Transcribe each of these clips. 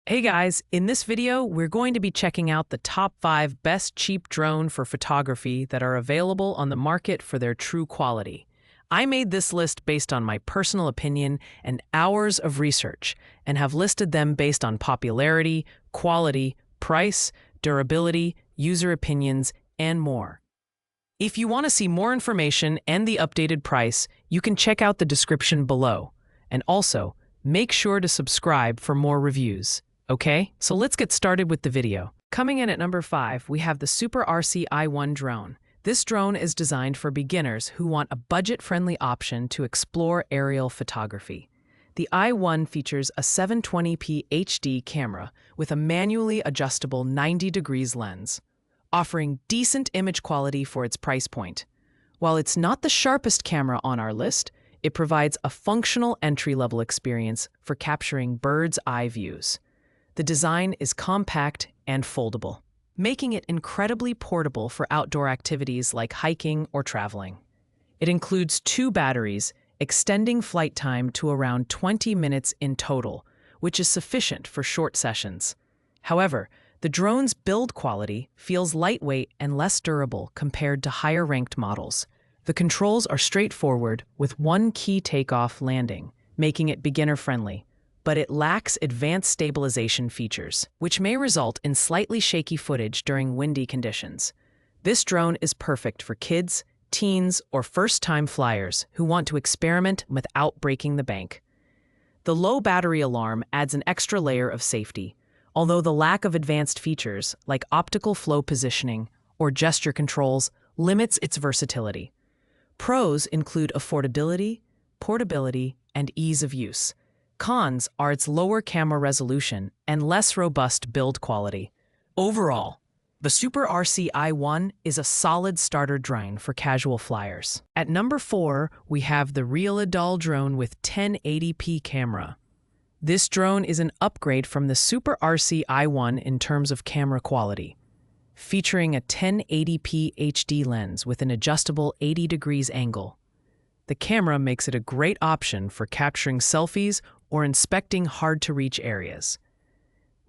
Hey guys, in this video, we're going to be checking out the top 5 best cheap drone for photography that are available on the market for their true quality. I made this list based on my personal opinion and hours of research, and have listed them based on popularity, quality, price, durability, user opinions, and more. If you want to see more information and the updated price, you can check out the description below. And also, make sure to subscribe for more reviews. Okay, so let's get started with the video. Coming in at number 5, we have the Super RC I1 drone. This drone is designed for beginners who want a budget-friendly option to explore aerial photography. The i1 features a 720p HD camera with a manually adjustable 90 degrees lens, offering decent image quality for its price point. While it's not the sharpest camera on our list, it provides a functional entry-level experience for capturing bird's eye views. The design is compact and foldable, making it incredibly portable for outdoor activities like hiking or traveling. It includes 2 batteries, extending flight time to around 20 minutes in total, which is sufficient for short sessions. However, the drone's build quality feels lightweight and less durable compared to higher-ranked models. The controls are straightforward with one key takeoff landing, making it beginner-friendly. But it lacks advanced stabilization features, which may result in slightly shaky footage during windy conditions. This drone is perfect for kids, teens, or first-time flyers who want to experiment without breaking the bank. The low battery alarm adds an extra layer of safety, although the lack of advanced features like optical flow positioning or gesture controls limits its versatility. Pros include affordability, portability, and ease of use. Cons are its lower camera resolution and less robust build quality. Overall, the Super RC I1 is a solid starter drone for casual flyers. At number 4, we have the Realad Doll drone with 1080p camera. This drone is an upgrade from the Super RC I1 in terms of camera quality, featuring a 1080p HD lens with an adjustable 80 degrees angle. The camera makes it a great option for capturing selfies or inspecting hard-to-reach areas.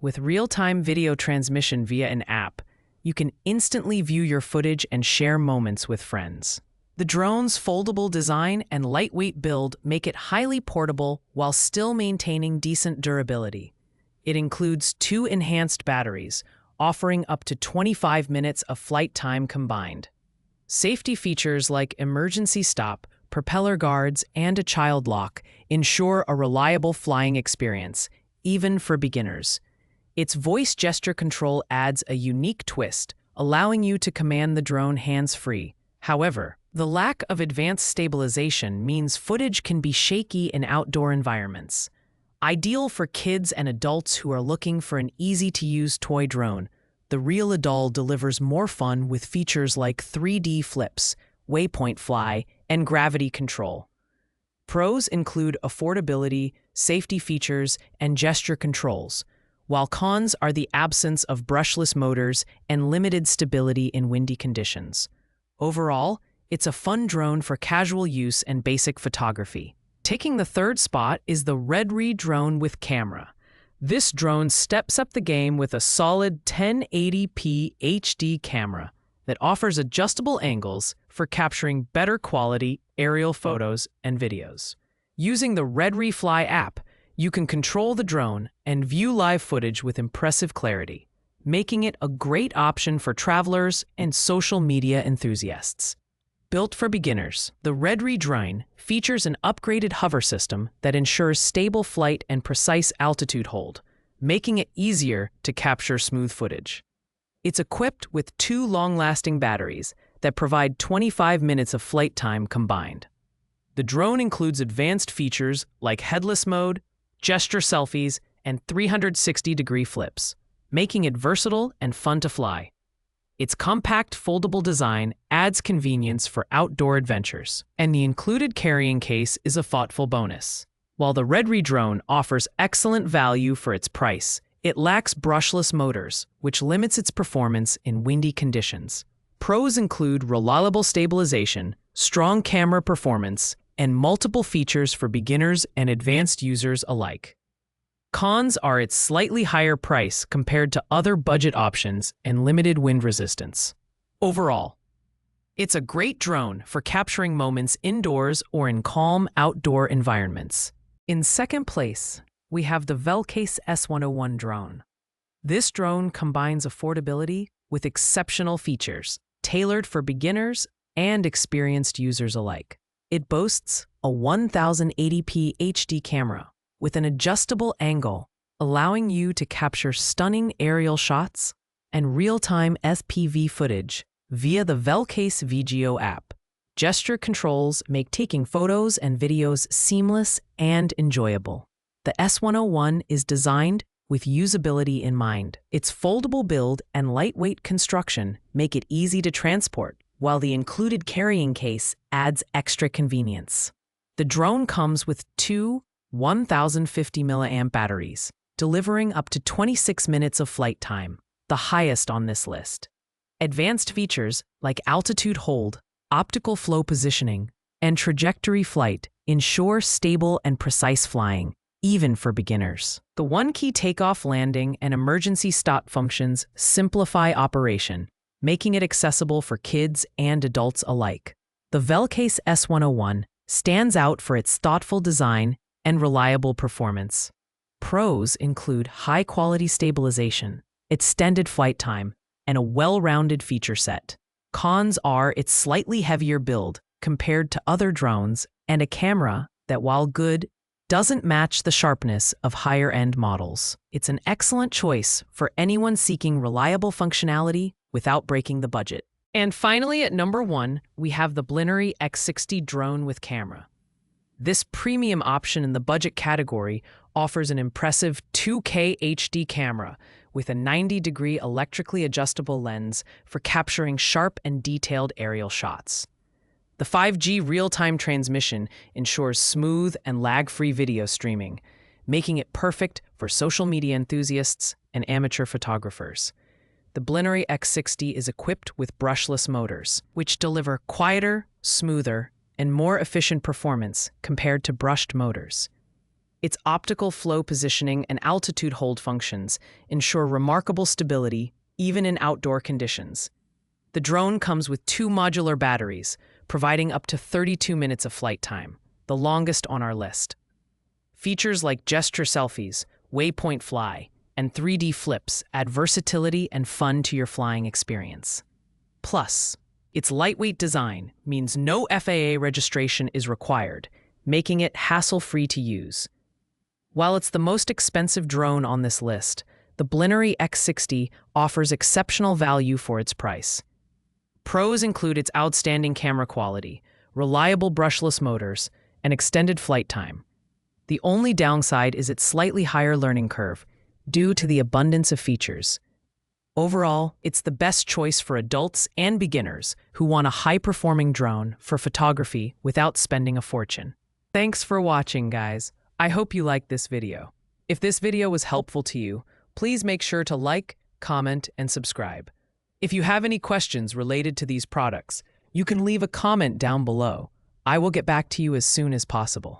With real-time video transmission via an app, you can instantly view your footage and share moments with friends. The drone's foldable design and lightweight build make it highly portable while still maintaining decent durability. It includes 2 enhanced batteries, offering up to 25 minutes of flight time combined. Safety features like emergency stop, propeller guards, and a child lock ensure a reliable flying experience, even for beginners. Its voice gesture control adds a unique twist, allowing you to command the drone hands-free. However, the lack of advanced stabilization means footage can be shaky in outdoor environments. Ideal for kids and adults who are looking for an easy-to-use toy drone, the Realad Doll delivers more fun with features like 3D flips, waypoint fly, and gravity control. Pros include affordability, safety features, and gesture controls, while cons are the absence of brushless motors and limited stability in windy conditions. Overall, it's a fun drone for casual use and basic photography. Taking the 3rd spot is the Redri Drone with camera. This drone steps up the game with a solid 1080p HD camera that offers adjustable angles for capturing better quality aerial photos and videos. Using the Redri Fly app, you can control the drone and view live footage with impressive clarity, making it a great option for travelers and social media enthusiasts. Built for beginners, the Redri Drone features an upgraded hover system that ensures stable flight and precise altitude hold, making it easier to capture smooth footage. It's equipped with 2 long-lasting batteries that provide 25 minutes of flight time combined. The drone includes advanced features like headless mode, gesture selfies, and 360-degree flips, making it versatile and fun to fly. Its compact, foldable design adds convenience for outdoor adventures, and the included carrying case is a thoughtful bonus. While the Redri Drone offers excellent value for its price, it lacks brushless motors, which limits its performance in windy conditions. Pros include reliable stabilization, strong camera performance, and multiple features for beginners and advanced users alike. Cons are its slightly higher price compared to other budget options and limited wind resistance. Overall, it's a great drone for capturing moments indoors or in calm outdoor environments. In second place, we have the Velcase S101 drone. This drone combines affordability with exceptional features, tailored for beginners and experienced users alike. It boasts a 1080p HD camera with an adjustable angle, allowing you to capture stunning aerial shots and real-time FPV footage via the Velcase VGO app. Gesture controls make taking photos and videos seamless and enjoyable. The S101 is designed with usability in mind. Its foldable build and lightweight construction make it easy to transport, while the included carrying case adds extra convenience. The drone comes with two 1050 mAh batteries, delivering up to 26 minutes of flight time, the highest on this list. Advanced features like altitude hold, optical flow positioning, and trajectory flight ensure stable and precise flying, even for beginners. The one-key takeoff, landing, and emergency stop functions simplify operation, making it accessible for kids and adults alike. The Velcase S101 stands out for its thoughtful design and reliable performance. Pros include high-quality stabilization, extended flight time, and a well-rounded feature set. Cons are its slightly heavier build compared to other drones and a camera that, while good, doesn't match the sharpness of higher-end models. It's an excellent choice for anyone seeking reliable functionality without breaking the budget. And finally, at number 1, we have the Blinery X60 drone with camera. This premium option in the budget category offers an impressive 2K HD camera with a 90-degree electrically adjustable lens for capturing sharp and detailed aerial shots. The 5G real-time transmission ensures smooth and lag-free video streaming, making it perfect for social media enthusiasts and amateur photographers. The Blinery X60 is equipped with brushless motors, which deliver quieter, smoother, and more efficient performance compared to brushed motors. Its optical flow positioning and altitude hold functions ensure remarkable stability even in outdoor conditions. The drone comes with 2 modular batteries, providing up to 32 minutes of flight time, the longest on our list. Features like gesture selfies, waypoint fly, and 3D flips add versatility and fun to your flying experience. Plus, its lightweight design means no FAA registration is required, making it hassle-free to use. While it's the most expensive drone on this list, the Blinery X60 offers exceptional value for its price. Pros include its outstanding camera quality, reliable brushless motors, and extended flight time. The only downside is its slightly higher learning curve, due to the abundance of features. Overall, it's the best choice for adults and beginners who want a high-performing drone for photography without spending a fortune. Thanks for watching, guys. I hope you liked this video. If this video was helpful to you, please make sure to like, comment, and subscribe. If you have any questions related to these products, you can leave a comment down below. I will get back to you as soon as possible.